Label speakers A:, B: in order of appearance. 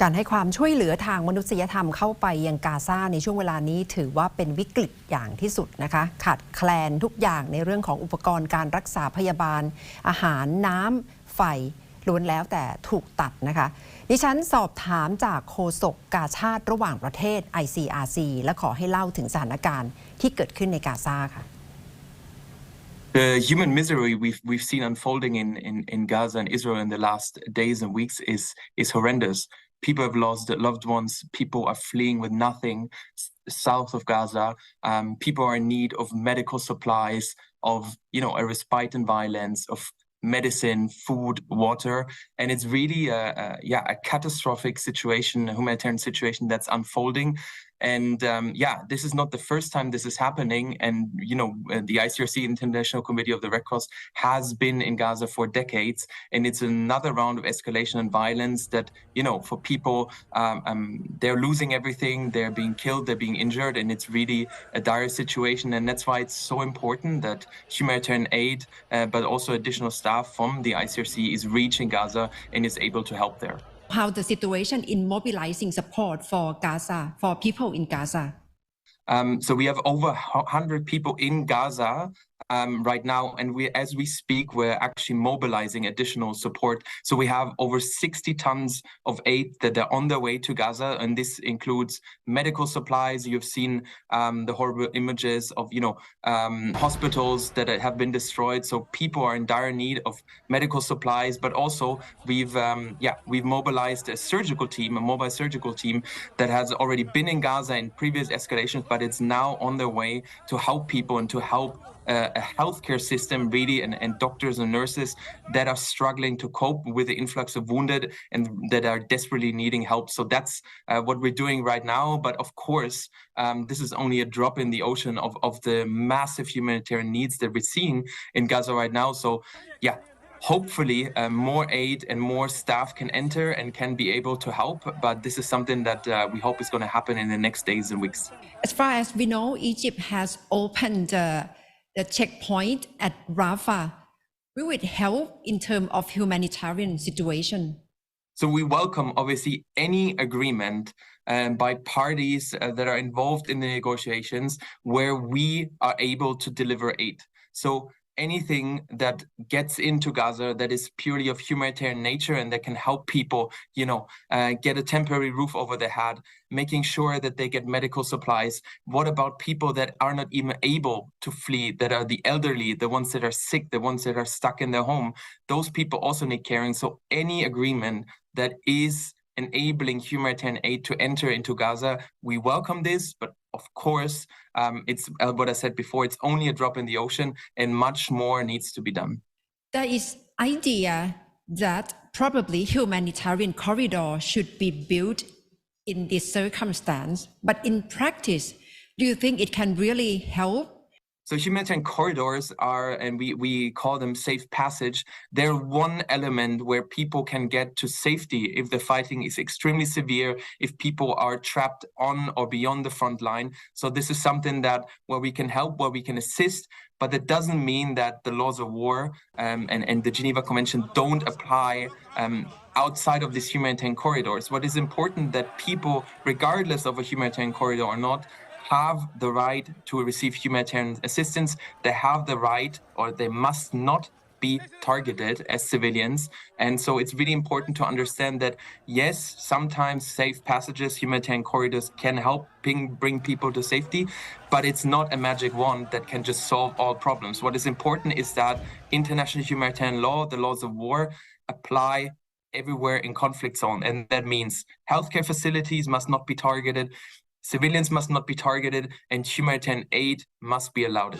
A: การให้ความช่วยเหลือทางมนุษยธรรมเข้าไปยังกาซาในช่วงเวลานี้ถือว่าเป็นวิกฤตอย่างที่สุดนะคะขาดแคลนทุกอย่างในเรื่องของอุปกรณ์การรักษาพยาบาลอาหารน้ำไฟล้วนแล้วแต่ถูกตัดนะคะดิฉันสอบถามจากโฆษกกาชาดระหว่างประเทศ ICRC และขอให้เล่าถึงสถานการณ์ที่เกิดขึ้นในกาซาค่ะ
B: The human misery we've seen unfolding in Gaza and Israel in the last days and weeks is horrendous. People have lost loved ones. People are fleeing with nothing south of Gaza. People are in need of medical supplies, of a respite and violence, of medicine, food, water, and it's really a catastrophic situation, a humanitarian situation that's unfolding. And this is not the first time this is happening. And the ICRC, International Committee of the Red Cross, has been in Gaza for decades, and it's another round of escalation and violence that for people they're losing everything, they're being killed, they're being injured, and it's really a dire situation. And that's why it's so important that humanitarian aid, but also additional staff from the ICRC is reaching Gaza and is able to help there.
A: How the situation in mobilizing support for Gaza, for people in Gaza?
B: So we have over 100 people in Gaza right now, and as we speak, we're actually mobilizing additional support. So we have over 60 tons of aid that are on their way to Gaza, and this includes medical supplies. You've seen the horrible images of hospitals that have been destroyed. So people are in dire need of medical supplies, but also we've mobilized a mobile surgical team that has already been in Gaza in previous escalations, but it's now on their way to help people and to help a healthcare system really and doctors and nurses that are struggling to cope with the influx of wounded and that are desperately needing help. So that's what we're doing right now. But of course, this is only a drop in the ocean of the massive humanitarian needs that we're seeing in Gaza right now. So hopefully more aid and more staff can enter and can be able to help, but this is something that we hope is going to happen in the next days and weeks.
A: As far as we know, Egypt has opened the checkpoint at Rafah. Will it help in terms of humanitarian situation?
B: So we welcome, obviously, any agreement by parties that are involved in the negotiations where we are able to deliver aid. So anything that gets into Gaza that is purely of humanitarian nature and that can help people, get a temporary roof over their head, making sure that they get medical supplies. What about people that are not even able to flee, that are the elderly, the ones that are sick, the ones that are stuck in their home? Those people also need caring. So any agreement that is enabling humanitarian aid to enter into Gaza, we welcome this, but of course, it's what I said before, it's only a drop in the ocean and much more needs to be done.
A: There is idea that probably humanitarian corridor should be built in this circumstance, but in practice, do you think it can really help?
B: So humanitarian corridors are, and we call them safe passage, they're one element where people can get to safety if the fighting is extremely severe, if people are trapped on or beyond the front line. So this is something where we can help, where we can assist, but that doesn't mean that the laws of war and the Geneva Convention don't apply outside of these humanitarian corridors. What is important that people, regardless of a humanitarian corridor or not, have the right to receive humanitarian assistance. They have the right, or they must not be targeted as civilians. And so it's really important to understand that, yes, sometimes safe passages, humanitarian corridors can help bring people to safety, but it's not a magic wand that can just solve all problems. What is important is that international humanitarian law, the laws of war, apply everywhere in conflict zone. And that means healthcare facilities must not be targeted, civilians must not be targeted, and humanitarian aid must be allowed.